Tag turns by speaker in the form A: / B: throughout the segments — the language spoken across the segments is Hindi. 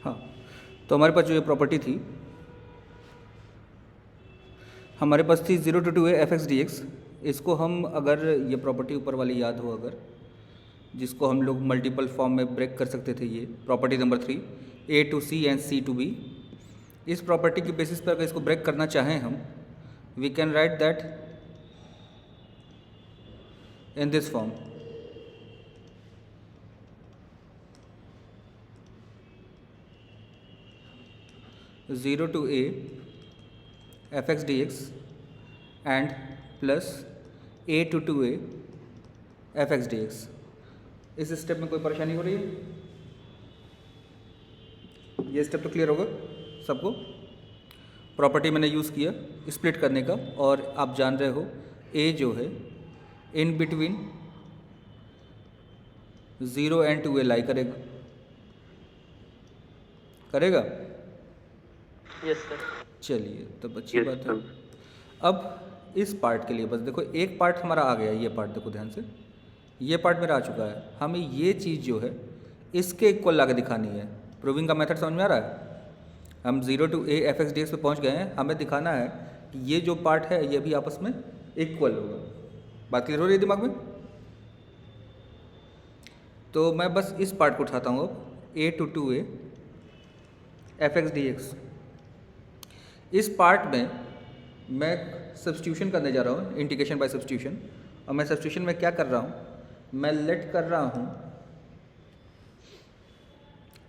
A: हाँ, तो हमारे पास जो ये प्रॉपर्टी थी, हमारे पास थी 0 to 2a fx dx। इसको हम अगर ये प्रॉपर्टी ऊपर वाली याद हो, अगर जिसको हम लोग मल्टीपल फॉर्म में ब्रेक कर सकते थे, ये property number 3 a to c and c to b। इस प्रॉपर्टी के बेसिस पर अगर इसको ब्रेक करना चाहें हम, we can write that in this form. Zero to a fx dx and plus a to 2a fx dx। इस स्टेप में कोई परेशानी हो रही है? ये स्टेप तो क्लियर होगा सबको। प्रॉपर्टी मैंने यूज़ किया स्प्लिट करने का, और आप जान रहे हो a जो है इन बिटवीन 0 एंड 2a लाई करेगा, करेगा?
B: Yes sir.
A: चलिए, तब अच्छी बात है। अब इस पार्ट के लिए बस देखो, एक पार्ट हमारा आ गया, ये पार्ट देखो ध्यान से, ये पार्ट मेरा आ चुका है। हमें ये चीज़ जो है इसके इक्वल ला के दिखानी है। प्रूविंग का मेथड समझ में आ रहा है? हम 0 to a fx dx पे पहुंच गए हैं। हमें दिखाना है कि ये जो पार्ट है ये भी आपस में इक्वल होगा। बात क्लियर हो रही है दिमाग में? तो मैं बस इस पार्ट को उठाता हूँ अब, a to 2a fx dx। इस पार्ट में मैं सब्स्टिट्यूशन करने जा रहा हूँ, इंटीग्रेशन बाय सब्स्टिट्यूशन। और मैं सब्स्टिट्यूशन में क्या कर रहा हूँ, मैं लेट कर रहा हूँ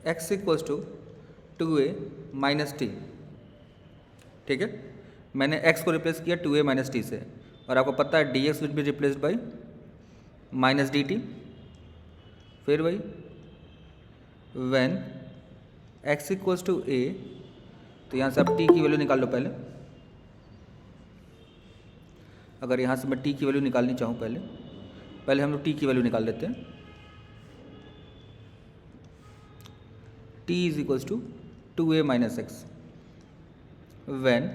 A: x equals to 2a minus t. ठीक है, मैंने x को रिप्लेस किया 2a माइनस टी से, और आपको पता है dx will be replaced by minus d t. फिर वही when x equals to a, तो यहाँ से आप t की वैल्यू निकाल लो पहले। अगर यहाँ से मैं t की वैल्यू निकालनी चाहूँ, पहले हम लोग t की वैल्यू निकाल लेते हैं। t is equals to 2a minus x. When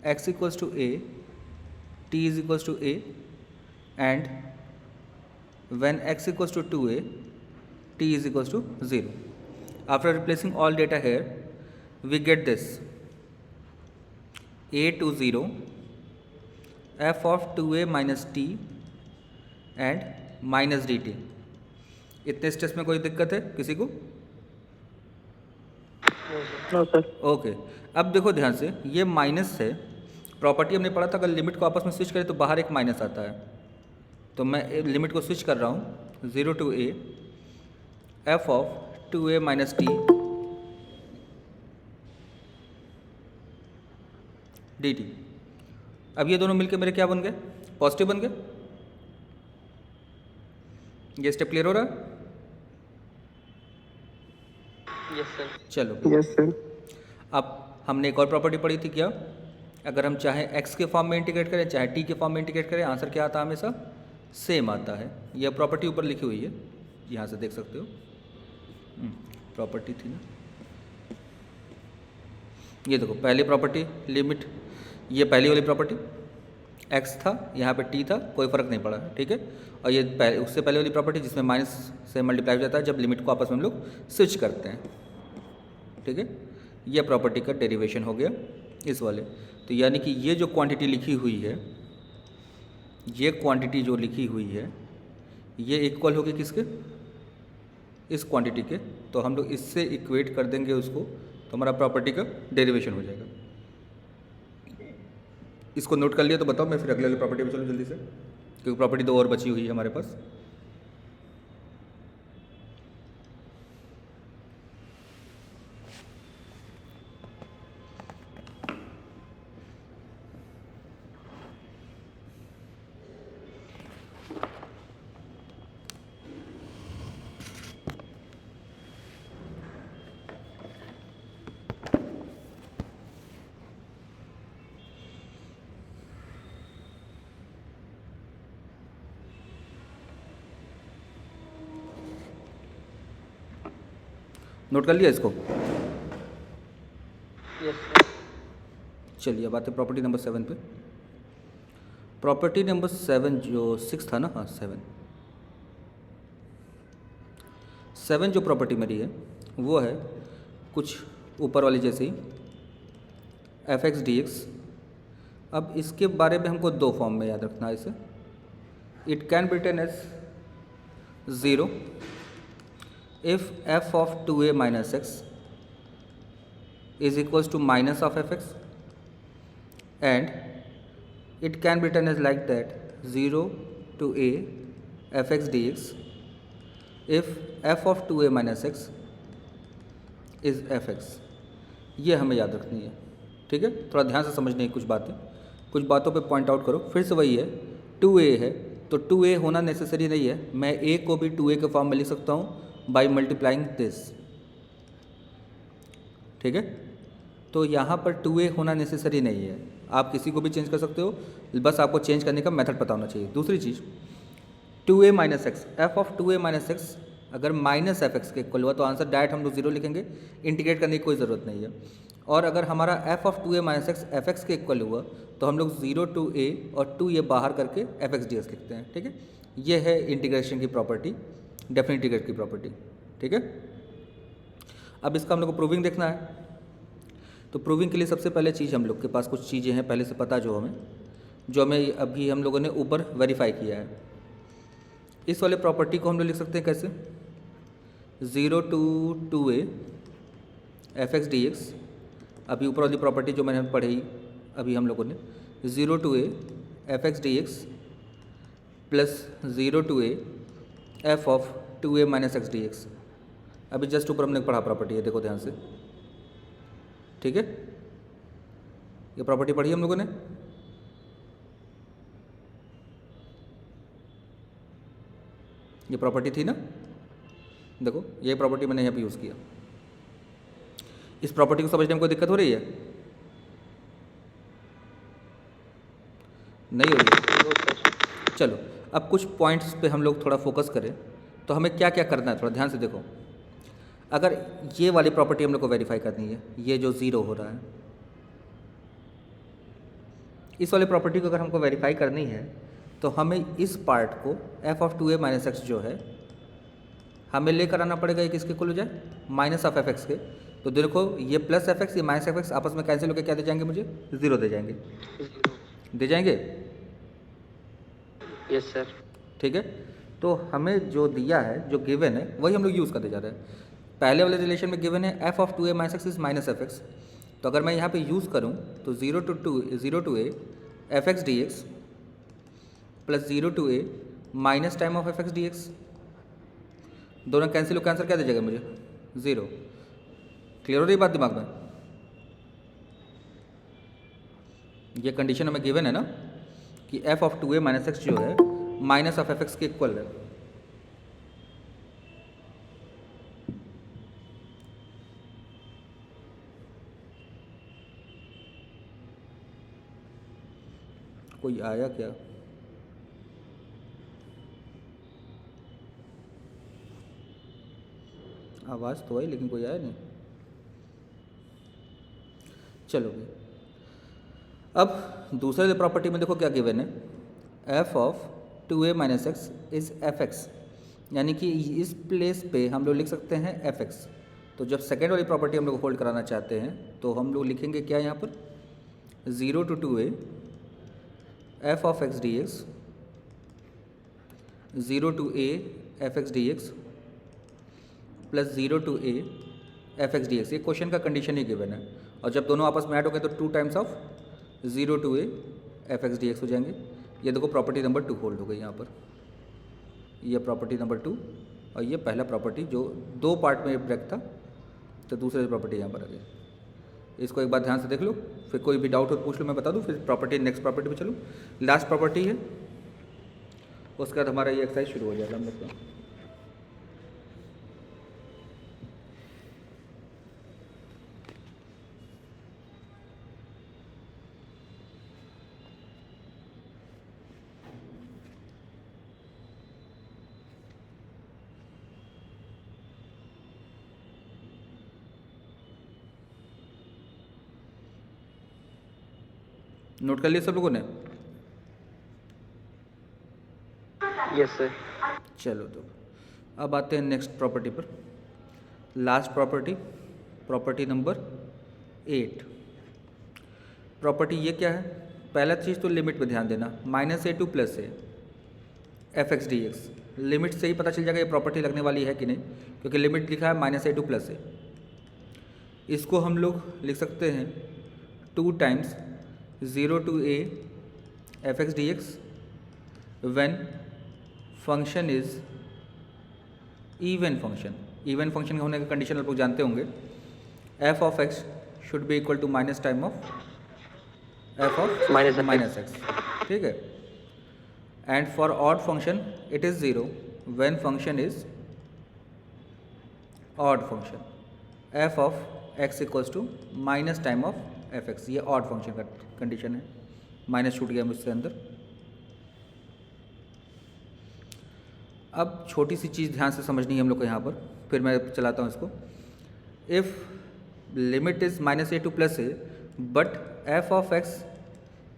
A: x equals to a, t is equals to a, and when x equals to 2a, t is equals to 0। After replacing all data here we get this a to 0 f of 2a minus t and minus dt। इतने स्टेप्स में कोई दिक्कत है किसी को?
B: No sir.
A: ओके, अब देखो ध्यान से, ये माइनस है। प्रॉपर्टी हमने पढ़ा था, अगर लिमिट को आपस में स्विच करें तो बाहर एक माइनस आता है। तो मैं लिमिट को स्विच कर रहा हूँ 0 to a f of 2a minus t dt। अब ये दोनों मिलके मेरे क्या बन गए? पॉजिटिव बन गए। ये स्टेप क्लियर हो रहा है?
B: Yes sir.
A: चलो,
B: यस सर।
A: अब हमने एक और प्रॉपर्टी पढ़ी थी क्या? अगर हम चाहे x के फॉर्म में इंटीग्रेट करें चाहे t के फॉर्म में इंटीग्रेट करें, आंसर क्या आता है? हमेशा सेम आता है। यह प्रॉपर्टी ऊपर लिखी हुई है, यहाँ से देख सकते हो। प्रॉपर्टी थी ना, ये देखो पहली प्रॉपर्टी लिमिट, ये पहली वाली प्रॉपर्टी x था, यहाँ पे t था, कोई फ़र्क नहीं पड़ा। ठीक है, और ये उससे पहले वाली प्रॉपर्टी जिसमें माइनस से मल्टीप्लाई हो जाता है जब लिमिट को आपस में हम लोग स्विच करते हैं। ठीक है, ये प्रॉपर्टी का डेरिवेशन हो गया इस वाले। तो यानी कि ये जो क्वांटिटी लिखी हुई है, ये क्वांटिटी जो लिखी हुई है, ये इक्वल होगी किसके? इस क्वांटिटी के। तो हम लोग इससे इक्वेट कर देंगे उसको, तो हमारा प्रॉपर्टी का डेरिवेशन हो जाएगा। इसको नोट कर लिया तो बताओ, मैं फिर अगले वाली प्रॉपर्टी पे चलूँ जल्दी से, क्योंकि प्रॉपर्टी दो और बची हुई है हमारे पास। नोट कर लिया इसको?
B: Yes sir.
A: चलिए अब आते प्रॉपर्टी नंबर 7 पे। प्रॉपर्टी नंबर 7 जो 6 था ना, हाँ 7 जो प्रॉपर्टी मेरी है वो है कुछ ऊपर वाली जैसे ही एफ एक्स डी एक्स। अब इसके बारे में हमको दो फॉर्म में याद रखना है इसे। It can be written as 0 if f of 2a minus x is equals to minus of fx, and it can be written as like that 0 to a fx dx if f of 2a minus x is fx। ये हमें याद रखनी है, ठीक है। थोड़ा ध्यान से समझनी है कुछ बातें, कुछ बातों पे पॉइंट आउट करो। फिर से वही है, 2a है तो 2a होना नेसेसरी नहीं है। मैं a को भी 2a के फॉर्म में लिख सकता हूँ बाई मल्टीप्लाइंग दिस, ठीक है। तो यहाँ पर 2a होना नेसेसरी नहीं है, आप किसी को भी चेंज कर सकते हो, बस आपको चेंज करने का मेथड पता होना चाहिए। दूसरी चीज़ 2a minus x, F of 2a minus x अगर माइनस एफ एक्स के इक्वल हुआ तो आंसर डायरेक्ट हम लोग 0 लिखेंगे, इंटीग्रेट करने की कोई ज़रूरत नहीं है। और अगर हमारा F of 2a minus x F x के इक्वल हुआ तो हम लोग 0 to a और 2a बाहर करके एफ एक्स डी एक्स लिखते हैं, ठीक है। ये है इंटीग्रेशन की प्रॉपर्टी, डेफिनेट इंटीग्रेट की प्रॉपर्टी, ठीक है। अब इसका हम लोग को प्रूविंग देखना है। तो प्रूविंग के लिए सबसे पहले चीज़ हम लोग के पास कुछ चीज़ें हैं पहले से पता जो हमें अभी हम लोगों ने ऊपर वेरीफाई किया है। इस वाले प्रॉपर्टी को हम लोग लिख सकते हैं कैसे, 0 to 2a F x d x. अभी ऊपर वाली प्रॉपर्टी जो मैंने पढ़ी अभी हम लोगों ने, 0 to a F x d x plus 0 to a F of 2a minus x d x. अभी जस्ट ऊपर हमने पढ़ा प्रॉपर्टी है, देखो ध्यान से, ठीक है। ये प्रॉपर्टी पढ़ी हम लोगों ने, ये प्रॉपर्टी थी ना, देखो ये प्रॉपर्टी मैंने यहाँ पे यूज़ किया। इस प्रॉपर्टी को समझने में कोई दिक्कत हो रही है? नहीं हो रही है? चलो अब कुछ पॉइंट्स पे हम लोग थोड़ा फोकस करें तो हमें क्या क्या करना है, थोड़ा ध्यान से देखो। अगर ये वाली प्रॉपर्टी हम लोग को वेरीफाई करनी है, ये जो 0 हो रहा है, इस वाली प्रॉपर्टी को अगर हमको वेरीफाई करनी है तो हमें इस पार्ट को F of 2a minus x जो है हमें लेकर आना पड़ेगा, ये किसके इक्वल हो जाए, माइनस ऑफ एफ एक्स के। तो देखो ये प्लस एफ एक्स, ये माइनस एफ एक्स आपस में कैंसिल होकर क्या दे जाएंगे, मुझे 0 दे जाएंगे, दे जाएंगे,
B: यस सर,
A: ठीक है। तो हमें जो दिया है, जो गिवन है, वही हम लोग यूज़ करते जा रहे हैं। पहले वाले रिलेशन में गिवन है F of 2a minus x is minus F x, तो अगर मैं यहाँ पे यूज़ करूँ तो 0 to a F x d x plus 0 to a minus time of f x d x, दोनों कैंसिल हो, कैंसर क्या दे जाएगा मुझे, 0। क्लियर हो रही बात दिमाग में? ये कंडीशन हमें गिवन है ना कि F of 2a minus x जो है माइनस ऑफ एफ एक्स के इक्वल है। कोई आया क्या? आवाज़ तो आई लेकिन कोई आया नहीं। चलो भाई, अब दूसरे प्रॉपर्टी में देखो क्या गिवन है, F of 2a minus x is F x, यानी कि इस प्लेस पे हम लोग लिख सकते हैं एफ एक्स। तो जब सेकेंड वाली प्रॉपर्टी हम लोग होल्ड कराना चाहते हैं तो हम लोग लिखेंगे क्या यहाँ पर, 0 to 2a F of x d x, 0 to a F x d x plus 0 to a F x d x. ये क्वेश्चन का कंडीशन ही गिवन है, और जब दोनों आपस में ऐड हो गए तो 2 times of 0 to a F x d x हो जाएंगे। ये देखो प्रॉपर्टी नंबर 2 होल्ड हो गई यहाँ पर, ये प्रॉपर्टी नंबर 2 और ये पहला प्रॉपर्टी जो 2 पार्ट में ब्रेक था, तो दूसरे प्रॉपर्टी यहाँ पर आ गई। इसको एक बार ध्यान से देख लो, फिर कोई भी डाउट हो तो पूछ लो, मैं बता दूँ, फिर प्रॉपर्टी नेक्स्ट प्रॉपर्टी पे चलूँ। लास्ट प्रॉपर्टी है, उसके बाद हमारा ये एक्सरसाइज शुरू हो जाएगा हम लोग का। नोट कर लिया सब लोगों ने?
B: Yes sir.
A: चलो तो अब आते हैं नेक्स्ट प्रॉपर्टी पर। Last property, property number 8। Property ये क्या है? पहला चीज़ तो लिमिट पे ध्यान देना, -a to +a f(x) dx। Limit से ही पता चल जाएगा ये प्रॉपर्टी लगने वाली है कि नहीं, क्योंकि लिमिट लिखा है -a टू +a। इसको हम लोग लिख सकते हैं 2 times 0 to a f(x) dx when function is even function. Even function होने का कंडीशन आप लोग जानते होंगे, f of x should be equal to minus time of f of minus x, ठीक है। And for odd function it is 0 when function is odd function, f of x equals to minus time of f(x). ये ऑड फंक्शन का कंडीशन है, माइनस छूट गया मुझसे अंदर। अब छोटी सी चीज़ ध्यान से समझनी है हम लोग को यहाँ पर, फिर मैं चलाता हूँ इसको। If limit is -a to +a but f of x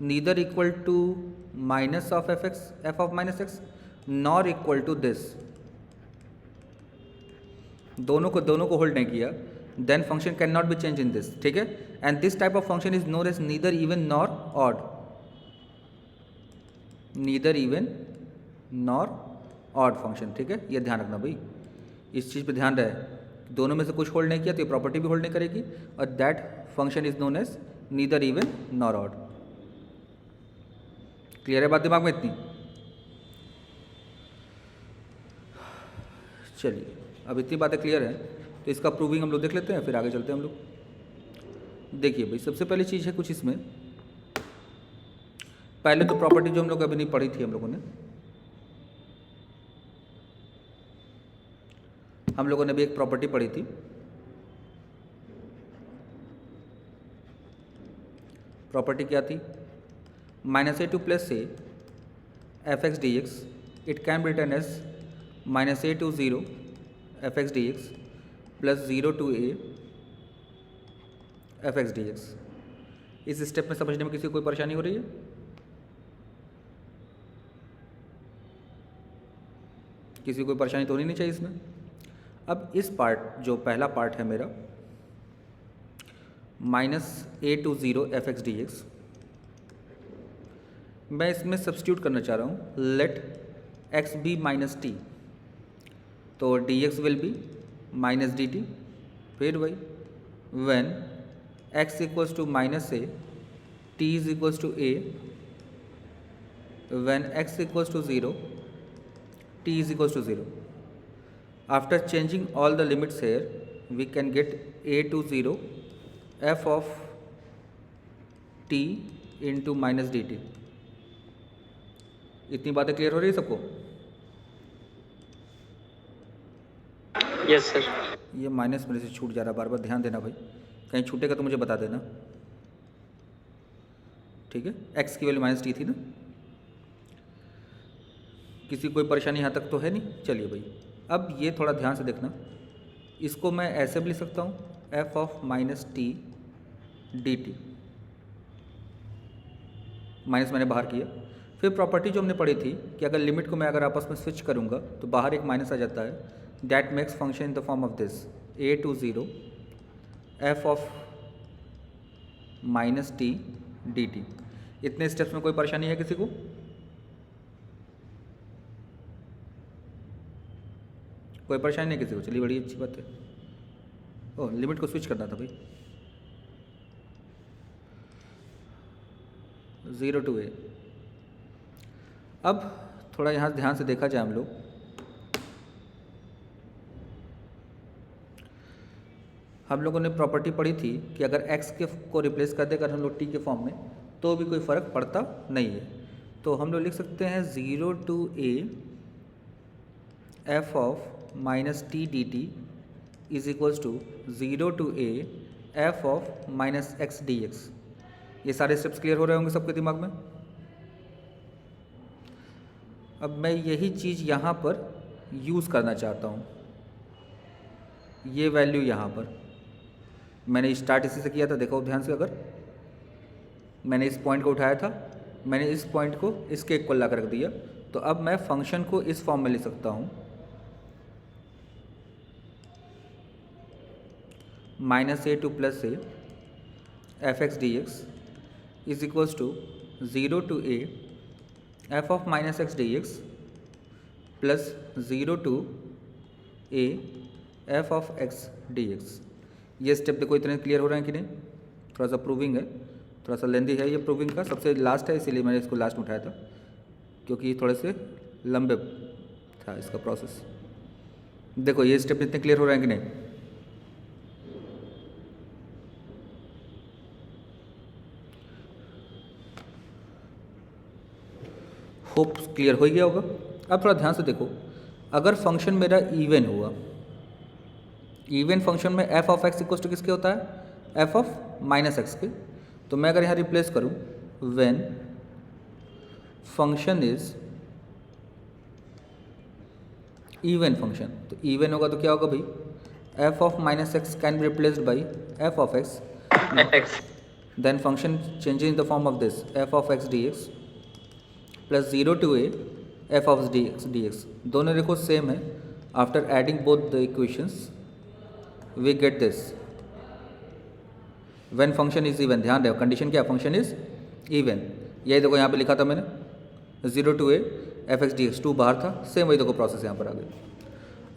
A: neither equal to minus of f of -x nor equal to this, दोनों को होल्ड नहीं किया, then function can not be change in this, ठीक है। And this type of function is known as neither even nor odd, neither even nor odd function, ठीक है। ये ध्यान रखना भाई, इस चीज़ पे ध्यान रहे, दोनों में से कुछ होल्ड नहीं किया तो ये प्रॉपर्टी भी होल्ड नहीं करेगी, और that function is known as neither even nor odd. Clear है बात दिमाग में इतनी? चलिए, अब इतनी बातें क्लियर है तो इसका प्रूविंग हम लोग देख लेते हैं, फिर आगे चलते हैं हम लोग। देखिए भाई, सबसे पहली चीज़ है कुछ इसमें, पहले तो प्रॉपर्टी जो हम लोग अभी नहीं पढ़ी थी, हम लोगों ने भी एक प्रॉपर्टी पढ़ी थी, प्रॉपर्टी क्या थी? -a to +a f(x) dx it can be written as -a to 0 f(x) dx plus 0 to a f(x) dx। इस स्टेप में समझने में किसी को कोई परेशानी हो रही है? किसी को कोई परेशानी तो होनी नहीं चाहिए इसमें। अब इस पार्ट, जो पहला पार्ट है मेरा, -a टू 0 f(x) dx, मैं इसमें सब्स्टिट्यूट करना चाह रहा हूँ, लेट x बी -t, तो dx विल बी -dt। फिर वही when x equals to -a, t is equals to a, when x equals to 0, t is equals to 0। After changing all the limits here, we can get a to 0 f of t into -dt। इतनी बातें क्लियर हो रही है सबको?
B: Yes sir.
A: ये माइनस मेरे से छूट जा रहा है, बार बार ध्यान देना भाई, कहीं छूटेगा तो मुझे बता देना, ठीक है। x की वैल्यू -t थी ना, किसी कोई परेशानी यहाँ तक तो है नहीं? चलिए भाई, अब ये थोड़ा ध्यान से देखना, इसको मैं ऐसे भी लिख सकता हूँ f of -t dt, minus मैंने बाहर किया। फिर प्रॉपर्टी जो हमने पढ़ी थी कि अगर लिमिट को मैं अगर आपस में स्विच करूँगा तो बाहर एक माइनस आ जाता है, that makes function in the form of this a to 0 f of -t dt। इतने स्टेप्स में कोई परेशानी है किसी को? कोई परेशानी नहीं किसी को? चलिए, बड़ी अच्छी बात है। ओह, लिमिट को स्विच करना था भाई, 0 to a। अब थोड़ा यहाँ ध्यान से देखा जाए हम लोग, हम लोगों ने प्रॉपर्टी पढ़ी थी कि अगर x को रिप्लेस कर देकर हम लोग t के फॉर्म में, तो भी कोई फ़र्क पड़ता नहीं है। तो हम लोग लिख सकते हैं 0 to a f of -t dt is equals to 0 to a f of -x dx। ये सारे स्टेप्स क्लियर हो रहे होंगे सबके दिमाग में? अब मैं यही चीज़ यहाँ पर यूज़ करना चाहता हूँ, ये वैल्यू यहाँ पर मैंने स्टार्ट इसी से किया था, देखो ध्यान से, अगर मैंने इस पॉइंट को उठाया था, मैंने इस पॉइंट को इसके इक्वल ला कर रख दिया, तो अब मैं फंक्शन को इस फॉर्म में लिख सकता हूँ, minus a to plus a f x d x is equals to 0 to a f of minus x d x plus 0 to a f of x d x. ये स्टेप देखो इतने क्लियर हो रहे हैं कि नहीं? थोड़ा सा प्रूविंग है, थोड़ा सा लेंदी है ये प्रूविंग का, सबसे लास्ट है इसीलिए मैंने इसको लास्ट में उठाया था, क्योंकि थोड़े से लंबे था इसका प्रोसेस। देखो ये स्टेप इतने क्लियर हो रहे हैं कि नहीं? होप क्लियर हो गया होगा। अब थोड़ा ध्यान से देखो, अगर फंक्शन मेरा इवन हुआ, इवन फंक्शन में f of x equal to किसके होता है? एफ ऑफ माइनस एक्स के। तो मैं अगर यहाँ रिप्लेस करूँ when function is even function, तो इवन होगा तो क्या होगा भाई? F of minus x can be replaced by f of x, then function changes in the form of this f of x d x plus 0 to a f of d x. दोनों देखो सेम है। After adding both the equations we get this when function is even. ध्यान रहे कंडीशन क्या? Function is even. यही देखो यहाँ पे लिखा था मैंने 0 to a f x d x, 2 बाहर था, सेम वही देखो प्रोसेस यहाँ पर आ गई।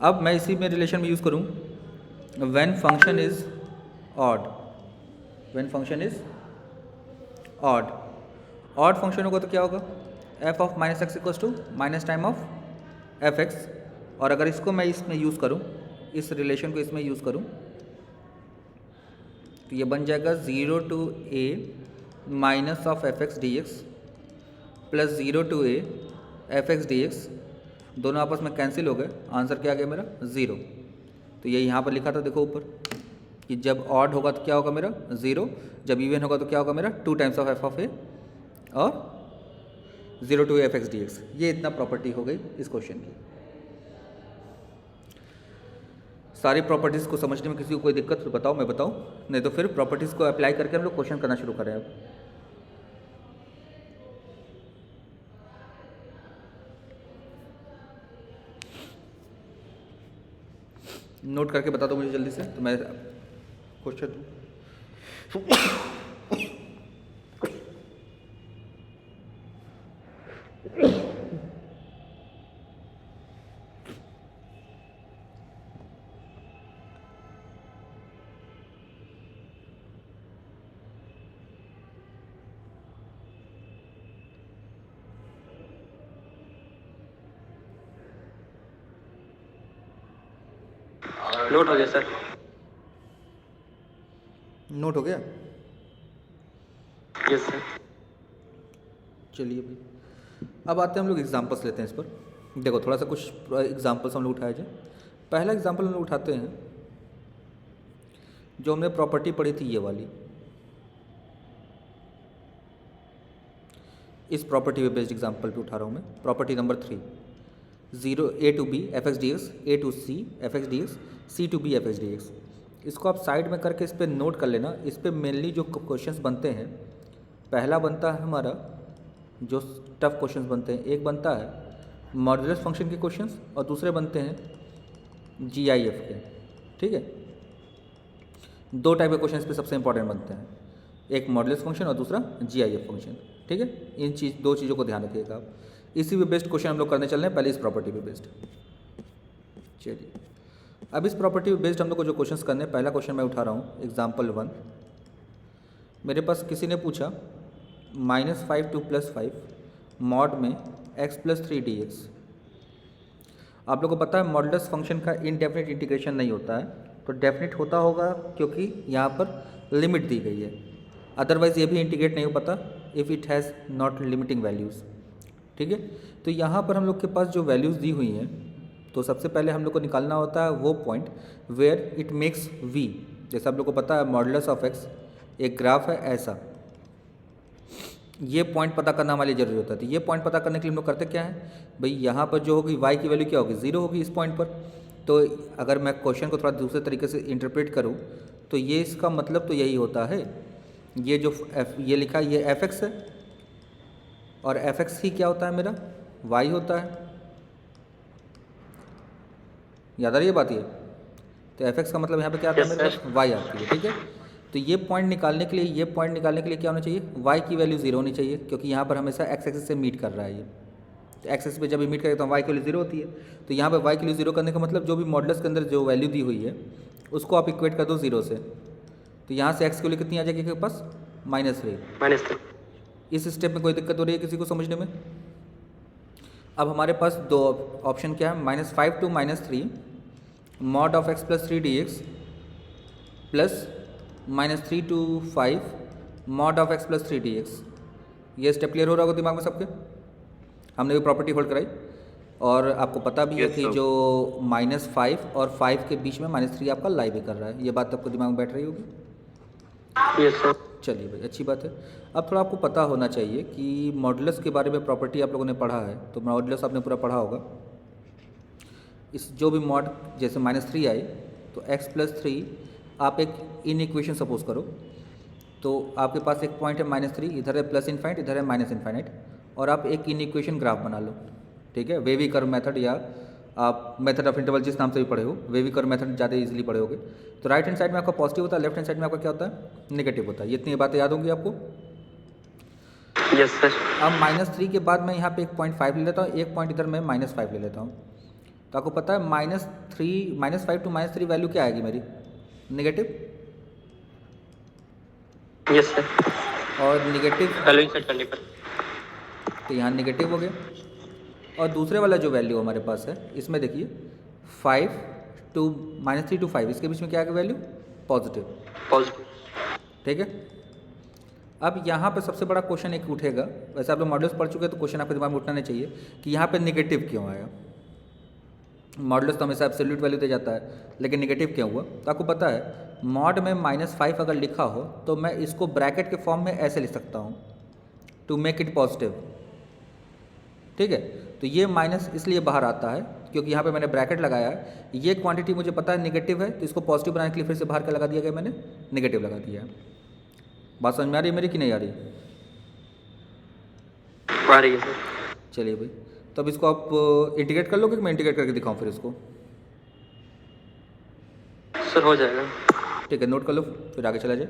A: अब मैं इसी में रिलेशन में यूज़ करूँ when function is odd, when function is odd, odd function होगा तो क्या होगा? F of minus x equals to minus time of f x. और अगर इसको मैं इसमें यूज़ करूँ, इस रिलेशन को इसमें यूज़ करूँ, तो ये बन जाएगा 0 to a minus of f x d x plus 0 to a f x d x. दोनों आपस में कैंसिल हो गए, आंसर क्या आ गया मेरा? 0। तो ये यहाँ पर लिखा था देखो ऊपर कि जब ऑड होगा तो क्या होगा मेरा? 0, जब इवन होगा तो क्या होगा मेरा? 2 times of f of a और 0 to f x d x. ये इतना प्रॉपर्टी हो गई इस क्वेश्चन की। सारी प्रॉपर्टीज़ को समझने में किसी को कोई दिक्कत तो बताओ, मैं बताऊँ, नहीं तो फिर प्रॉपर्टीज़ को अप्लाई करके हम लोग क्वेश्चन करना शुरू करें। अब नोट करके बता दो मुझे जल्दी से, तो मैं क्वेश्चन
B: नोट हो गया सर।
A: नोट हो गया?
B: Yes sir.
A: चलिए भाई, अब आते हैं हम लोग एग्जांपल्स लेते हैं इस पर। देखो थोड़ा सा कुछ एग्जांपल्स हम लोग उठाए जाए। पहला एग्जांपल हम लोग उठाते हैं जो हमने प्रॉपर्टी पढ़ी थी, ये वाली। इस प्रॉपर्टी पे बेस्ड एग्जांपल पे उठा रहा हूँ मैं। Property number 3, 0 a to b f x d x, a to c f x d x, c to b f x d x. इसको आप साइड में करके इस पर नोट कर लेना। इस पर मेनली जो क्वेश्चंस बनते हैं, पहला बनता है हमारा जो टफ क्वेश्चंस बनते हैं, एक बनता है मॉड्यूलस फंक्शन के क्वेश्चंस और दूसरे बनते हैं जीआईएफ के। ठीक है, 2 टाइप के क्वेश्चंस पे सबसे इंपॉर्टेंट बनते हैं, एक मॉड्यूलस फंक्शन और दूसरा जीआईएफ फंक्शन। ठीक है, इन 2 चीज़ों को ध्यान रखिएगा आप। इसी पे बेस्ड क्वेश्चन हम लोग करने चल रहे हैं, पहले इस प्रॉपर्टी पे बेस्ड। चलिए, अब इस प्रॉपर्टी पे बेस्ड हम लोग को जो क्वेश्चंस करने हैं, पहला क्वेश्चन मैं उठा रहा हूँ एग्जाम्पल 1। मेरे पास किसी ने पूछा -5 टू +5 मॉड में x + 3 dx। आप लोग को पता है मॉडुलस फंक्शन का इनडेफिनिट इंटीग्रेशन नहीं होता है, तो डेफिनिट होता होगा क्योंकि यहाँ पर लिमिट दी गई है। अदरवाइज़ ये भी इंटीग्रेट नहीं हो पाता if it has not limiting values. ठीक है, तो यहाँ पर हम लोग के पास जो वैल्यूज़ दी हुई हैं, तो सबसे पहले हम लोग को निकालना होता है वो point where it makes v। जैसे आप लोग को पता है मॉडुलस ऑफ x एक ग्राफ है ऐसा, ये पॉइंट पता करना हमारे लिए जरूरी होता है। तो ये पॉइंट पता करने के लिए हम लोग करते क्या है भाई, यहाँ पर जो होगी y की वैल्यू क्या होगी? 0 होगी इस पॉइंट पर। तो अगर मैं क्वेश्चन को थोड़ा दूसरे तरीके से इंटरप्रेट करूँ तो ये इसका मतलब तो यही होता है, ये जो ये लिखा है ये f(x) है और f(x) ही क्या होता है मेरा? y होता है। याद आ रही है बात? ये तो एफ एक्स का मतलब यहाँ पे क्या आता है
B: Yes,
A: मेरे
B: sir.
A: पास वाई आती है, ठीक है। तो ये पॉइंट निकालने के लिए क्या होना चाहिए, वाई की वैल्यू जीरो होनी चाहिए, क्योंकि यहाँ पर हमेशा एक्स एक्सिस से मीट कर रहा है ये। तो एक्स एक्सिस पे जब ये मीट करेगा तो वाई की वैल्यू जीरो होती है। तो यहाँ पे वाई की वैल्यू जीरो करने का मतलब जो भी मॉडल्स के अंदर जो वैल्यू दी हुई है उसको आप इक्वेट कर दो जीरो से। तो यहाँ से एक्स की वैल्यू कितनी आ जाएगी आपके पास, -3।
B: -3.
A: इस स्टेप में कोई दिक्कत हो रही है किसी को समझने में? अब हमारे पास दो ऑप्शन क्या है, -5 to -3 mod of x plus 3 dx plus -3 to 5 mod of x plus 3 dx। ये स्टेप क्लियर हो रहा होगा दिमाग में सबके? हमने भी प्रॉपर्टी होल्ड कराई और आपको पता भी है
C: Yes,
A: कि
C: sir.
A: जो -5 और 5 के बीच में -3 आपका लाई भी कर रहा है। ये बात आपको दिमाग में बैठ रही होगी?
B: Yes, sir.
A: चलिए भाई, अच्छी बात है। अब थोड़ा आपको पता होना चाहिए कि मॉडुलस के बारे में प्रॉपर्टी आप लोगों ने पढ़ा है, तो मॉडुलस आपने पूरा पढ़ा होगा। इस जो भी मॉड जैसे -3 आए तो x प्लस 3 आप एक इन इक्वेशन सपोज करो, तो आपके पास एक पॉइंट है -3, इधर है प्लस इन्फाइनाइट, इधर है माइनस इन्फाइनाइट, और आप एक इन इक्वेशन ग्राफ बना लो, ठीक है। वेवी कर्व मेथड या आप मेथड ऑफ इंटरवल जिस नाम से भी पढ़े हो, वेवी कर्व मेथड ज़्यादा इजीली पढ़े होगे। तो राइट हैंड साइड में आपका पॉजिटिव होता है, लेफ्ट हैंड साइड में आपका क्या होता है, नेगेटिव होता है। ये इतनी बातें याद होंगी आपको।
B: Yes, sir.
A: अब -3 के बाद मैं यहाँ पे एक 0.5 ले लेता हूँ, एक पॉइंट इधर मैं -5 ले लेता हूँ। तो आपको पता है -5 to -3 वैल्यू क्या आएगी मेरी, नेगेटिव।
B: Yes, sir.
A: और नेगेटिव,
B: वैल्यू सेट करने पर.
A: तो यहाँ नेगेटिव हो गया। और दूसरे वाला जो वैल्यू हमारे पास है इसमें देखिए -3 to 5, इसके बीच में क्या आएगा वैल्यू, पॉजिटिव,
B: Positive.
A: ठीक है। अब यहाँ पे सबसे बड़ा क्वेश्चन एक उठेगा, वैसे आप लोग मॉडल्स पढ़ चुके हैं तो क्वेश्चन आपके दिमाग में उठना नहीं चाहिए कि यहाँ पे नेगेटिव क्यों आया। मॉडल्स तो हमेशा एब्सोल्यूट वैल्यू दे जाता है, लेकिन नेगेटिव क्यों हुआ? तो आपको पता है मॉड में -5 अगर लिखा हो तो मैं इसको ब्रैकेट के फॉर्म में ऐसे लिख सकता हूँ, टू मेक इट पॉजिटिव, ठीक है। तो ये माइनस इसलिए बाहर आता है क्योंकि यहाँ पे मैंने ब्रैकेट लगाया है। ये क्वांटिटी मुझे पता है नेगेटिव है, तो इसको पॉजिटिव बनाने के लिए फिर से बाहर क्या लगा दिया गया, मैंने नेगेटिव लगा दिया है। बात समझ में आ रही है मेरी कि नहीं आ रही?
B: आ रही है सर.
A: चलिए भाई, तो अब इसको आप इंटीग्रेट कर लोगे कि मैं इंटीग्रेट करके दिखाऊँ फिर इसको?
B: सर हो जाएगा.
A: ठीक है, नोट कर लो फिर आगे चला जाए।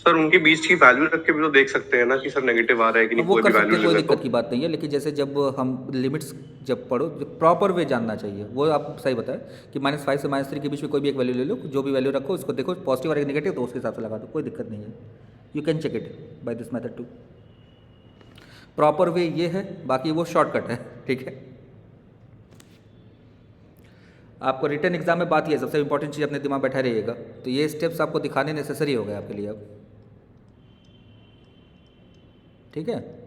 C: सर उनके बीच की वैल्यू रख के भी तो देख सकते हैं ना कि सर नेगेटिव आ रहा है कि नहीं,
A: वो
C: कोई
A: कर
C: भी
A: सकते
C: वैल्यू
A: हैं,
C: ले
A: कोई
C: ले
A: दिक्कत
C: तो.
A: की बात नहीं है, लेकिन जैसे जब हम लिमिट्स जब पढ़ो, प्रॉपर वे जानना चाहिए। वो आप सही बताएं कि -5 से -3 के बीच में कोई भी एक वैल्यू ले लो, जो भी वैल्यू रखो उसको देखो पॉजिटिव और नेगेटिव, तो उसके हिसाब से लगा दो, कोई दिक्कत नहीं है। You can check it by this method too. Proper way ये है, बाकी वो शॉर्टकट है, ठीक है। आपको रिटर्न एग्जाम में बात ये सबसे इंपॉर्टेंट चीज़ अपने दिमाग में बैठा रहिएगा। तो ये स्टेप्स आपको दिखाने नेसेसरी हो गए आपके लिए अब, ठीक है।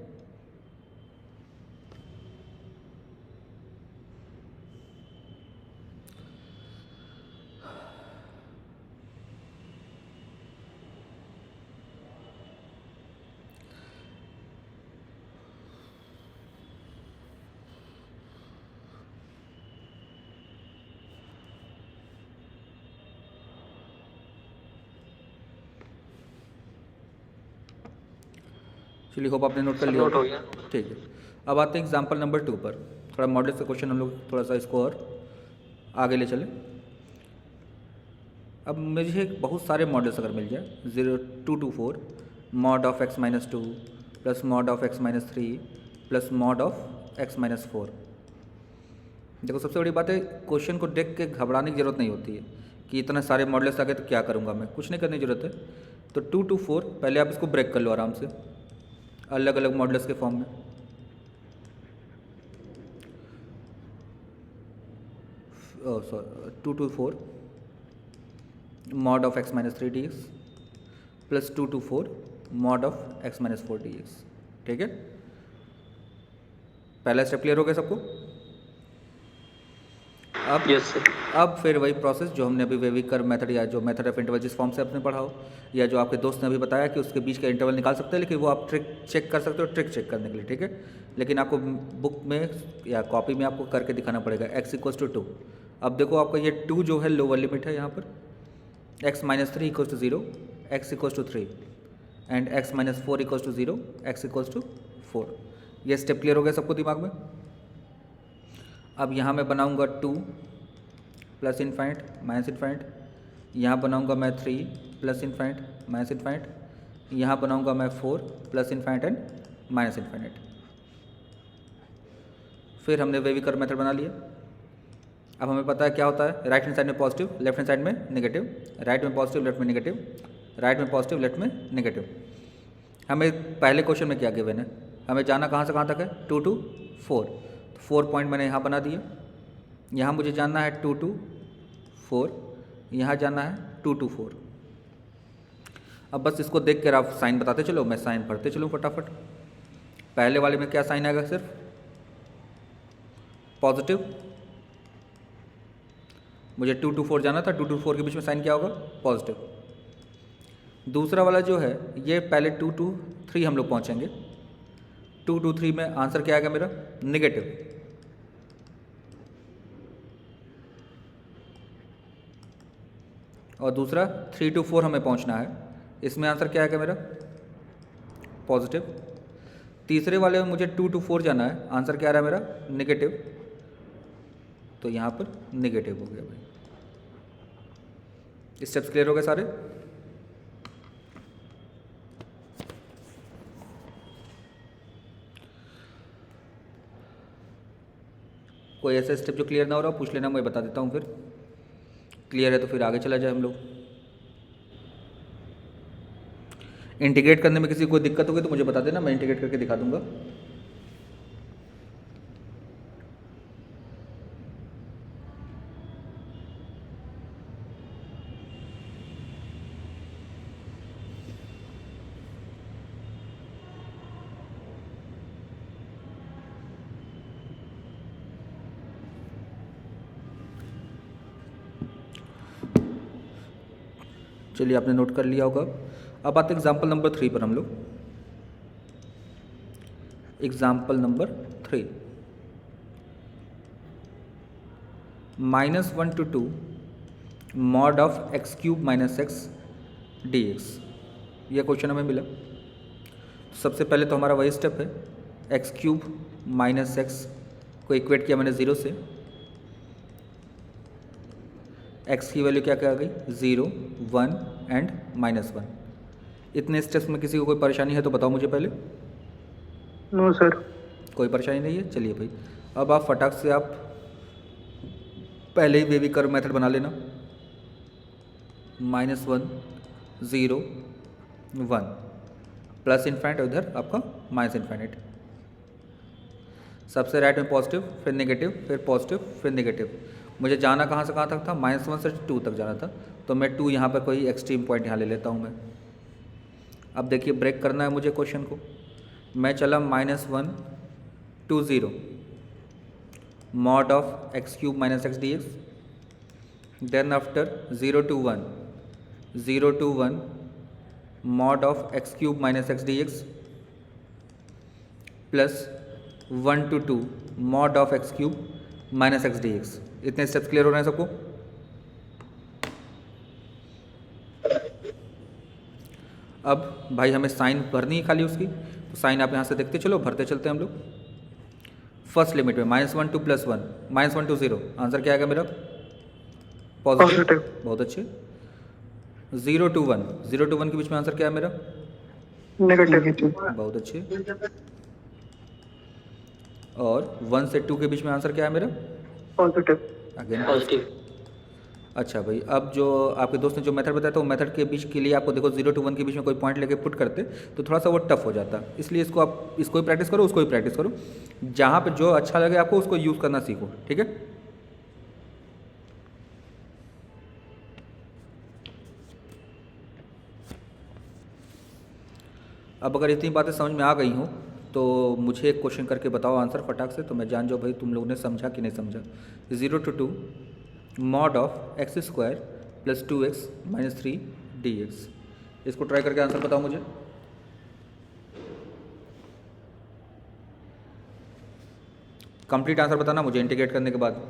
A: चलिए, होप आपने नोट कर लिया
B: नोट हो
A: होगा।
B: गया.
A: ठीक है, अब आते हैं एग्जाम्पल नंबर 2 पर। थोड़ा मॉडल से क्वेश्चन हम लोग थोड़ा सा इसको और आगे ले चलें। अब मुझे बहुत सारे मॉडल्स अगर मिल जाए 0 2 to 4 mod of x-2 plus mod of x-3 plus mod of x-4। देखो, सबसे बड़ी बात है क्वेश्चन को देख के घबराने की ज़रूरत नहीं होती है कि इतने सारे मॉडल्स आ गए तो क्या करूँगा मैं, कुछ नहीं करने की ज़रूरत है। तो 2 to 4 पहले आप इसको ब्रेक कर लो आराम से, अलग अलग मॉडल्स के फॉर्म में। Sorry, 2 to 4 mod of x-3 dx plus 2 to 4 mod of x-4 dx, ठीक है। पहला स्टेप क्लियर हो गया सबको? अब
B: यस सर.
A: अब फिर वही प्रोसेस जो हमने अभी वेवी कर्व मेथड या जो मेथड ऑफ इंटरवल जिस फॉर्म से आपने पढ़ा हो, या जो आपके दोस्त ने अभी बताया कि उसके बीच का इंटरवल निकाल सकते हैं, लेकिन वो आप ट्रिक चेक कर सकते हो, ट्रिक चेक करने के लिए, ठीक है। लेकिन आपको बुक में या कॉपी में आपको करके दिखाना पड़ेगा x = 2। अब देखो आपका ये 2 जो है लोअर लिमिट है यहाँ पर, x-3 = 0, x = 3 and x-4 = 0, x = 4। ये स्टेप क्लियर हो गया सबको दिमाग में? अब यहाँ मैं बनाऊँगा 2 प्लस इन्फाइनेट माइनस इन्फाइनेट, यहाँ बनाऊँगा मैं 3 प्लस इन्फाइनेट माइनस इन्फाइनेट, यहाँ बनाऊँगा मैं 4 plus infinite and minus infinite. फिर हमने वेवी कर्व मेथड बना लिया। अब हमें पता है क्या होता है, राइट हैंड साइड में पॉजिटिव, लेफ्ट हैंड साइड में नेगेटिव, राइट में पॉजिटिव लेफ्ट में नेगेटिव, राइट में पॉजिटिव लेफ्ट में नेगेटिव। हमें पहले क्वेश्चन में क्या गिवन है, हमें जाना कहाँ से कहाँ तक है, 2 to 4, तो 4 पॉइंट मैंने यहाँ बना दिया। यहाँ मुझे जानना है 2 to 4, यहाँ जाना है 2 to 4। अब बस इसको देख कर आप साइन बताते चलो, मैं साइन पढ़ते चलूँ फटाफट। पहले वाले में क्या साइन आएगा, सिर्फ पॉजिटिव, मुझे 2 to 4 जाना था, 2 to 4 के बीच में साइन क्या होगा, पॉजिटिव। दूसरा वाला जो है ये पहले 2 to 3 हम लोग पहुँचेंगे, 2 to 3 में आंसर क्या आएगा मेरा, नेगेटिव। और दूसरा 3 to 4 हमें पहुँचना है, इसमें आंसर क्या आएगा मेरा, पॉजिटिव। तीसरे वाले में मुझे 2 to 4 जाना है, आंसर क्या आ रहा है मेरा, नेगेटिव, तो यहाँ पर नेगेटिव हो गया भाई। स्टेप्स क्लियर हो गए सारे। कोई ऐसा स्टेप जो क्लियर ना हो रहा पूछ लेना, मैं बता देता हूँ। फिर क्लियर है तो फिर आगे चला जाए हम लोग। इंटीग्रेट करने में किसी को कोई दिक्कत होगी तो मुझे बता देना, मैं इंटीग्रेट करके दिखा दूंगा। चलिए आपने नोट कर लिया होगा। अब आते एग्जाम्पल नंबर 3 पर हम लोग। Example number 3, -1 to 2 mod of x cube minus x d x, यह क्वेश्चन हमें मिला। सबसे पहले तो हमारा वही स्टेप है, एक्स क्यूब माइनस एक्स को इक्वेट किया मैंने 0 से, एक्स की वैल्यू क्या क्या आ गई, 0 1 एंड -1। इतने स्टेप्स में किसी को कोई परेशानी है तो बताओ मुझे पहले।
B: No sir.
A: कोई परेशानी नहीं है, चलिए भाई। अब आप फटाक से आप पहले ही वेवी कर्व मेथड बना लेना, -1 0 1 प्लस इन्फाइनेट, उधर आपका माइनस इन्फाइनेट। सबसे राइट में पॉजिटिव, फिर नेगेटिव, फिर पॉजिटिव, फिर नेगेटिव। मुझे जाना कहाँ से कहाँ तक था, -1 से 2 तक जाना था, तो मैं 2 यहाँ पर कोई एक्सट्रीम पॉइंट यहाँ ले लेता हूँ मैं। अब देखिए ब्रेक करना है मुझे क्वेश्चन को। मैं चला -1 to 0 mod of x cube minus x d x, then after 0 to 1 0 to 1 mod of x cube minus x d x plus 1 to 2 mod of x cube minus x d x. इतने स्टेप्स क्लियर हो रहे हैं सबको। अब भाई हमें साइन भरनी है खाली उसकी, तो साइन आप यहाँ से देखते चलो, भरते चलते हैं हम लोग। फर्स्ट लिमिट में -1 to +1, -1 to 0, आंसर क्या आएगा मेरा, पॉजिटिव। बहुत अच्छे। 0 to 1, 0 to 1 के बीच में आंसर क्या है मेरा,
B: नेगेटिव।
A: बहुत अच्छे। और 1 से 2 के बीच में आंसर क्या है मेरा,
B: पॉजिटिव।
A: Again
B: positive.
A: अच्छा भाई, अब जो आपके दोस्त ने जो मेथड बताया था वो मेथड के बीच के लिए आपको देखो 0 to 1 के बीच में कोई पॉइंट लेके पुट करते तो थोड़ा सा वो टफ हो जाता, इसलिए इसको आप इसको ही प्रैक्टिस करो, उसको ही प्रैक्टिस करो, जहाँ पे जो अच्छा लगे आपको उसको यूज़ करना सीखो, ठीक है। अब अगर इतनी बातें समझ में आ गई हों तो मुझे एक क्वेश्चन करके बताओ आंसर फटाक से, तो मैं जान जाऊँ भाई तुम लोगों ने समझा कि नहीं समझा। 0 to 2 mod of x² + 2x - 3 dx, इसको ट्राई करके आंसर बताओ मुझे। कंप्लीट आंसर बताना मुझे इंटीग्रेट करने के बाद।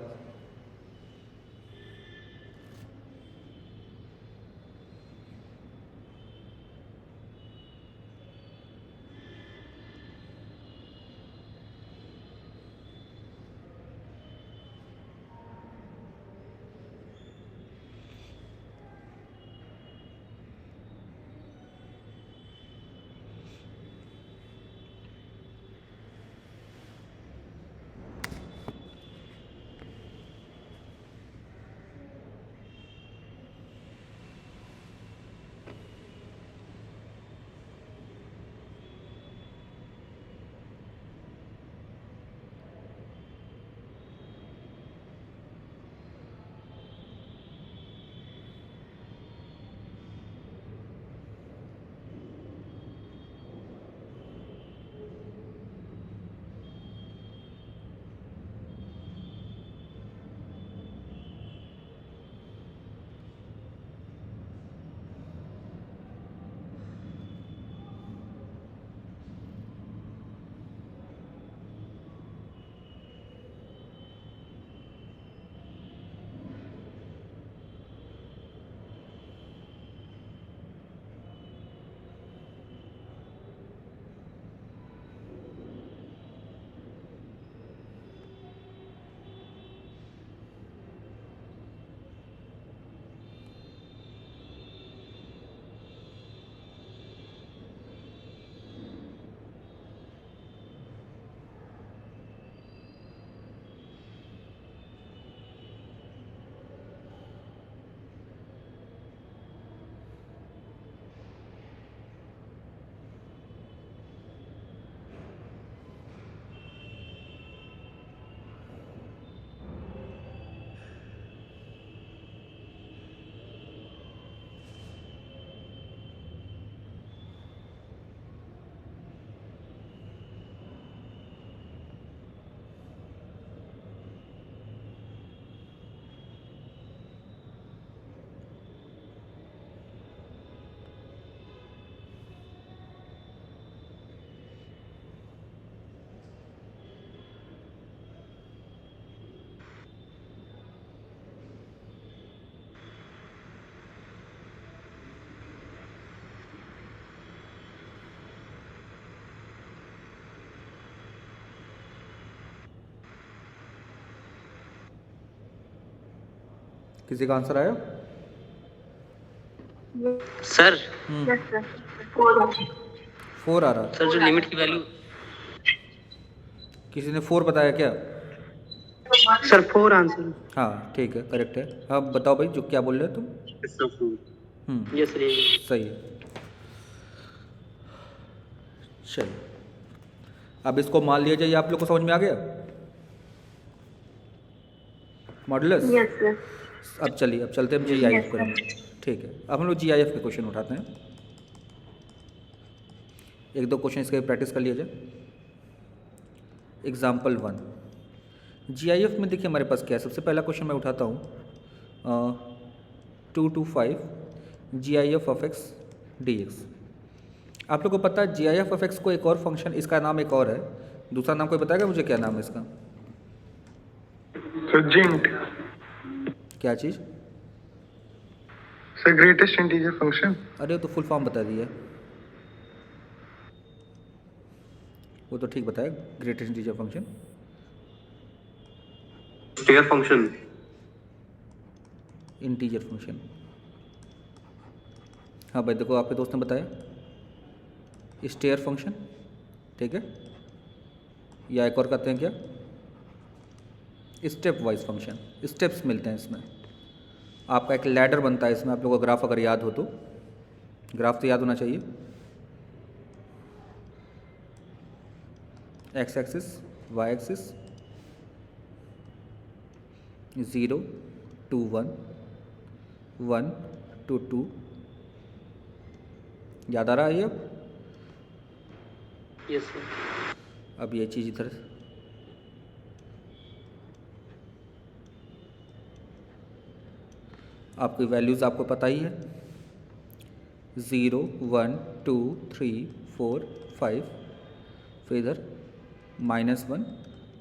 A: किसी का आंसर आया?
D: सर
B: यस सर 4
A: 4 आ रहा।
D: सर जो लिमिट की वैल्यू
A: किसी ने 4 बताया क्या?
B: सर 4 आंसर
A: हाँ ठीक है, करेक्ट है। अब बताओ भाई जो क्या बोल रहे हो तुम?
D: ये सर ये
A: सही है। चलिए अब इसको मान लिया जाए, आप लोग को समझ में आ गया मॉडुलस?
B: यस सर
A: अब चलिए, अब चलते हैं GIF करेंगे। ठीक है, अब हम लोग GIF के क्वेश्चन उठाते हैं। एक दो क्वेश्चन इसके प्रैक्टिस कर लिया जाए। एग्जाम्पल 1 GIF में देखिए हमारे पास क्या है। सबसे पहला क्वेश्चन मैं उठाता हूँ 2 to 5 GIF of x dx। आप लोग को पता है GIF of x को एक और फंक्शन, इसका नाम एक और है, दूसरा नाम कोई बताएगा मुझे क्या नाम है इसका?
B: सर जिंट
A: क्या चीज़?
B: सर ग्रेटेस्ट इंटीजर फंक्शन
A: अरे वो तो फुल फॉर्म बता दिया, वो तो ठीक बताया, greatest integer function.
C: Stair function.
A: Integer function, हाँ भाई देखो आपके दोस्त ने बताया स्टेयर फंक्शन, ठीक है, या एक और कहते हैं क्या, स्टेप वाइज फंक्शन। स्टेप्स मिलते हैं इसमें, आपका एक लैडर बनता है इसमें। आप लोगों को ग्राफ अगर याद हो तो, ग्राफ तो याद होना चाहिए। X axis, y axis, 0 to 1, 1 to 2, याद आ रहा है ये? अब
D: यस सर
A: अब ये चीज़ इधर आपकी वैल्यूज़ आपको पता ही है, 0 1 2 3 4 5, फिर इधर -1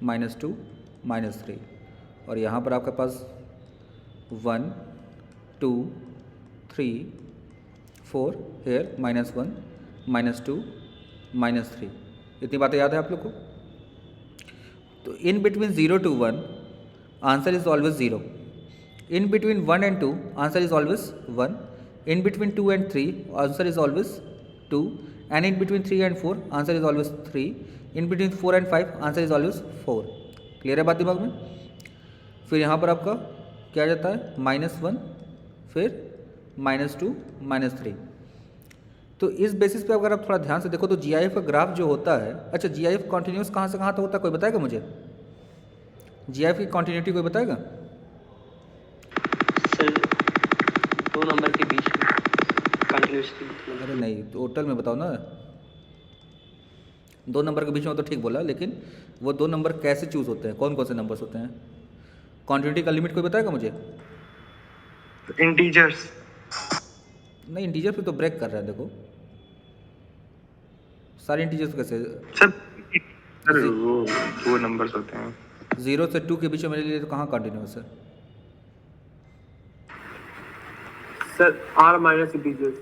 A: -2 -3, और यहाँ पर आपके पास 1 2 3 4 हेयर -1 -2 -3। इतनी बातें याद है आप लोग को? तो in between 0 to 1 answer is always 0, in between 1 and 2 answer is always 1, in between 2 and 3 answer is always 2, and in between 3 and 4 answer is always 3, in between 4 and 5 answer is always 4। Clear है बात दिमाग में? फिर यहाँ पर आपका क्या आ जाता है, -1 फिर -2 -3। तो इस बेसिस पे अगर आप थोड़ा ध्यान से देखो तो GIF का ग्राफ जो होता है, अच्छा GIF कॉन्टीन्यूस कहाँ से कहाँ तक होता है, कोई बताएगा मुझे? GIF की कॉन्टीन्यूटी कोई बताएगा?
D: सर 2 नंबर के बीच में कंटिन्यूसली।
A: अरे नहीं, टोटल में बताओ ना। 2 नंबर के बीच में तो ठीक बोला, लेकिन वो 2 नंबर कैसे चूज़ होते हैं, कौन कौन से नंबर्स होते हैं? क्वांटिटी का लिमिट कोई बताएगा मुझे?
B: इंटीजर्स
A: नहीं, इंटीजर पे तो ब्रेक कर रहा है, देखो सारे इंटीजर्स कैसे?
B: सर वो नंबर्स होते हैं
A: 0 से 2 के बीच में मेरे लिए तो कहाँ कंटिन्यूस है?
B: Sir R minus integers.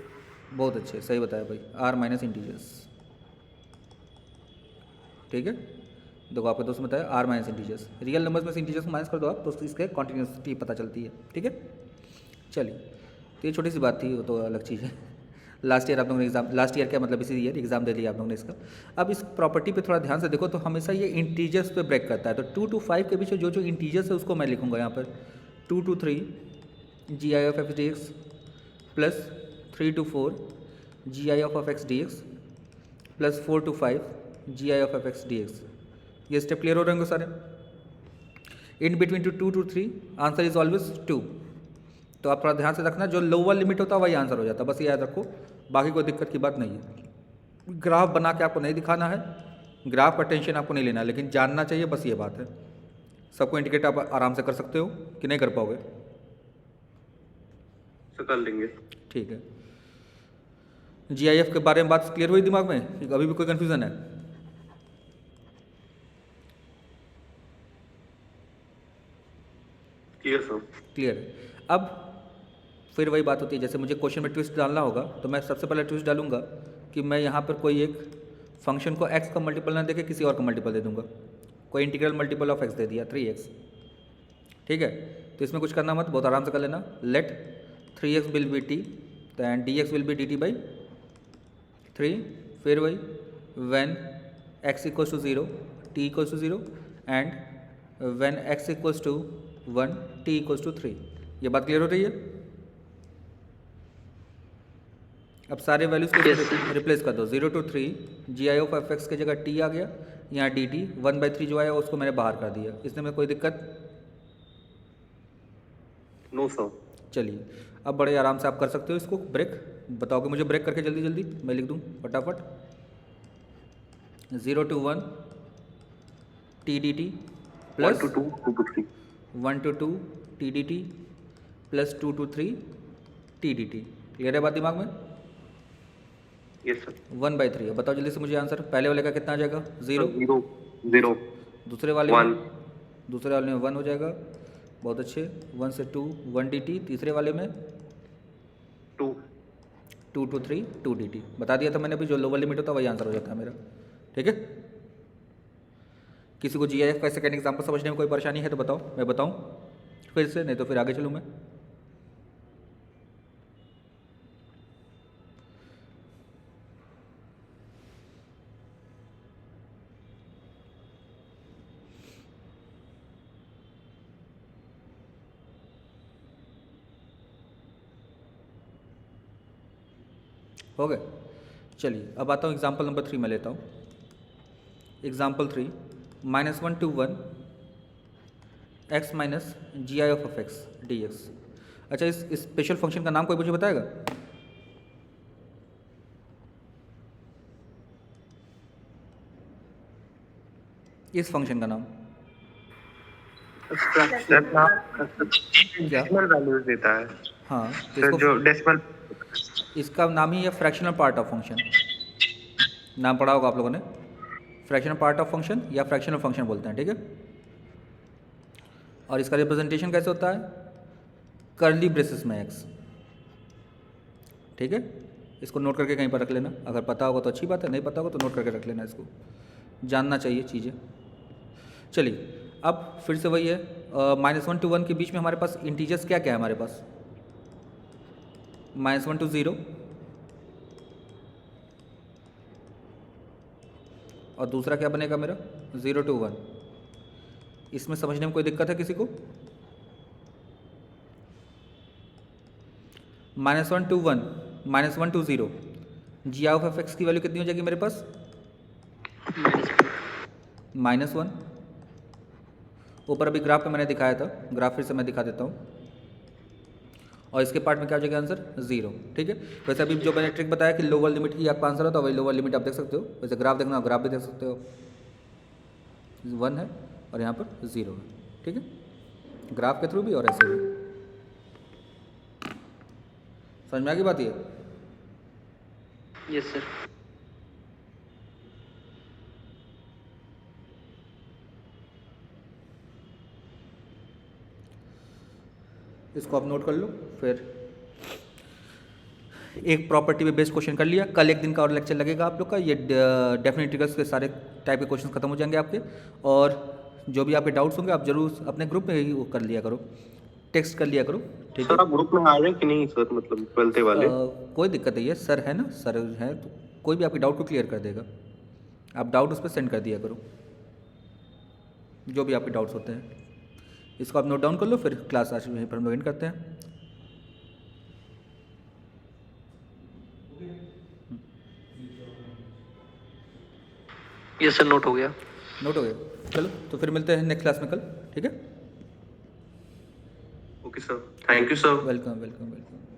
A: बहुत अच्छे, सही बताया भाई, R माइनस इंटीजर्स। ठीक है, देखो आपके दोस्त ने बताया R minus integers. Real numbers में से इंटीजर्स को माइनस कर दो आप तो इसके कॉन्टीन्यूसिटी पता चलती है। ठीक है, चलिए, तो ये छोटी सी बात थी, वो तो अलग चीज़ है। लास्ट ईयर आप लोगों ने एग्जाम, लास्ट ईयर क्या मतलब इसी ईयर एग्जाम दे लिया आप लोगों ने इसका। अब इस प्रॉपर्टी पे थोड़ा ध्यान से देखो तो हमेशा ये इंटीजर्स पे ब्रेक करता है। तो 2 to 5 के बीच जो जो इंटीजर्स है उसको मैं लिखूंगा यहाँ पर 2 to 3 GIF of x dx plus 3 to 4 GIF of x dx plus 4 to 5 GIF of x dx। ये स्टेप क्लियर हो रहे होंगे सारे? In between 2 to 3 answer is always 2। तो आप थोड़ा ध्यान से रखना, जो लोअर लिमिट होता है वही आंसर हो जाता है, बस ये याद रखो, बाकी कोई दिक्कत की बात नहीं है। ग्राफ बना के आपको नहीं दिखाना है, ग्राफ का टेंशन आपको नहीं लेना है, लेकिन जानना चाहिए, बस ये बात है। सबको इंडिकेट आप आराम से कर सकते हो कि नहीं कर पाओगे?
C: कर लेंगे।
A: ठीक है, GIF के बारे में बात क्लियर हुई दिमाग में? अभी भी कोई कन्फ्यूज़न है?
C: Clear sir.
A: क्लियर है। अब फिर वही बात होती है, जैसे मुझे क्वेश्चन में ट्विस्ट डालना होगा तो मैं सबसे पहले ट्विस्ट डालूंगा कि मैं यहाँ पर कोई एक फंक्शन को x का मल्टीपल ना देके किसी और का मल्टीपल दे दूंगा। कोई इंटीग्रल मल्टीपल ऑफ x दे दिया 3x, ठीक है, तो इसमें कुछ करना मत, बहुत आराम से कर लेना। Let 3x will be t, then dx will be dt by 3, फिर वही when x equals to 0 t equals to 0 and when x equals to 1 t equals to 3। ये बात क्लियर हो रही है? अब सारे वैल्यूज़ को रिप्लेस कर दो। 0 to 3 G I of f x की जगह t आ गया, यहाँ डी टी 1/3 जो आया उसको मैंने बाहर कर दिया। इसमें में कोई दिक्कत?
C: No sir.
A: चलिए अब बड़े आराम से आप कर सकते हो इसको। ब्रेक बताओगे मुझे, ब्रेक करके जल्दी जल्दी मैं लिख दूँ फटाफट। 0 to 1 T D T plus
C: 1 to 2 2 to 3
A: 1 to 2 T D T plus 2 to 3 T D T. Clear है बात दिमाग में?
C: Yes sir.
A: 1/3। अब बताओ जल्दी से मुझे आंसर। पहले वाले का कितना आ जाएगा? 0
C: 0 0
A: दूसरे वाले
C: 1
A: में, दूसरे वाले में 1 हो जाएगा। बहुत अच्छे। 1 से 2 1 डी टी, तीसरे वाले में
C: 2
A: 2 to 3 2 डी टी। बता दिया था मैंने अभी, जो लोअर लिमिट होता है वही आंसर हो जाता है मेरा। ठीक है, किसी को जीआईएफ का सेकंड एग्जांपल समझने में कोई परेशानी है तो बताओ, मैं बताऊं फिर से, नहीं तो फिर आगे चलूँ मैं। हो गए? चलिए अब आता हूँ एग्जाम्पल नंबर 3 में लेता हूँ। Example 3 -1 to 1 x minus G I of f x d x. अच्छा, इस स्पेशल फंक्शन का नाम कोई मुझे बताएगा? इस फंक्शन का नाम
C: डेसिमल वैल्यूज देता है
A: हाँ, तो
C: सर, जो डेसिमल
A: इसका नाम ही है फ्रैक्शनल पार्ट ऑफ फंक्शन। नाम पढ़ा होगा आप लोगों ने, फ्रैक्शनल पार्ट ऑफ फंक्शन या फ्रैक्शनल फंक्शन बोलते हैं। ठीक है, और इसका रिप्रेजेंटेशन कैसे होता है? कर्ली ब्रेसेस में x। ठीक है, इसको नोट करके कहीं पर रख लेना। अगर पता होगा तो अच्छी बात है, नहीं पता होगा तो नोट करके रख लेना, इसको जानना चाहिए चीज़ें। चलिए अब फिर से वही है, -1 to 1 के बीच में हमारे पास इंटीजर्स क्या क्या है हमारे पास? -1 to 0 और दूसरा क्या बनेगा मेरा? 0 to 1। इसमें समझने में कोई दिक्कत है किसी को? -1 to 1 -1 to 0 G of f x की वैल्यू कितनी हो जाएगी मेरे पास? -1। ऊपर अभी ग्राफ पे मैंने दिखाया था, ग्राफ फिर से मैं दिखा देता हूँ। और इसके पार्ट में क्या हो जाएगा आंसर? 0। ठीक है, वैसे अभी जो मैंने ट्रिक बताया कि लोअर लिमिट ही आपका आंसर होता है, वही लोअर लिमिट आप देख सकते हो। वैसे ग्राफ देखना, ग्राफ भी देख सकते हो, 1 है और यहाँ पर 0 है। ठीक है, ग्राफ के थ्रू भी और ऐसे भी। समझ में आ गई बात ये?
D: Yes sir.
A: इसको आप नोट कर लो। फिर एक प्रॉपर्टी पे बेस्ड क्वेश्चन कर लिया। कल एक दिन का और लेक्चर लगेगा आप लोग का। ये डेफिनेट ट्रिगर्स के सारे टाइप के क्वेश्चन खत्म हो जाएंगे आपके। और जो भी आपके डाउट्स होंगे आप जरूर अपने ग्रुप में ही वो कर लिया करो, टेक्स्ट कर लिया करो। ठीक है
C: सर, आप ग्रुप में आ रहे हैं कि नहीं सर? मतलब 12th वाले
A: कोई दिक्कत नहीं है, सर है ना, सर है तो कोई भी आपकी डाउट को क्लियर कर देगा। आप डाउट उस पर सेंड कर दिया करो, जो भी आपके डाउट्स होते हैं। इसको आप नोट डाउन कर लो, फिर क्लास आज यहीं पर हम लोग एंड करते हैं।
D: यस सर, नोट हो गया।
A: नोट हो गया? चलो तो फिर मिलते हैं नेक्स्ट क्लास में कल। ठीक है,
C: okay sir, thank you sir.
A: Welcome welcome welcome.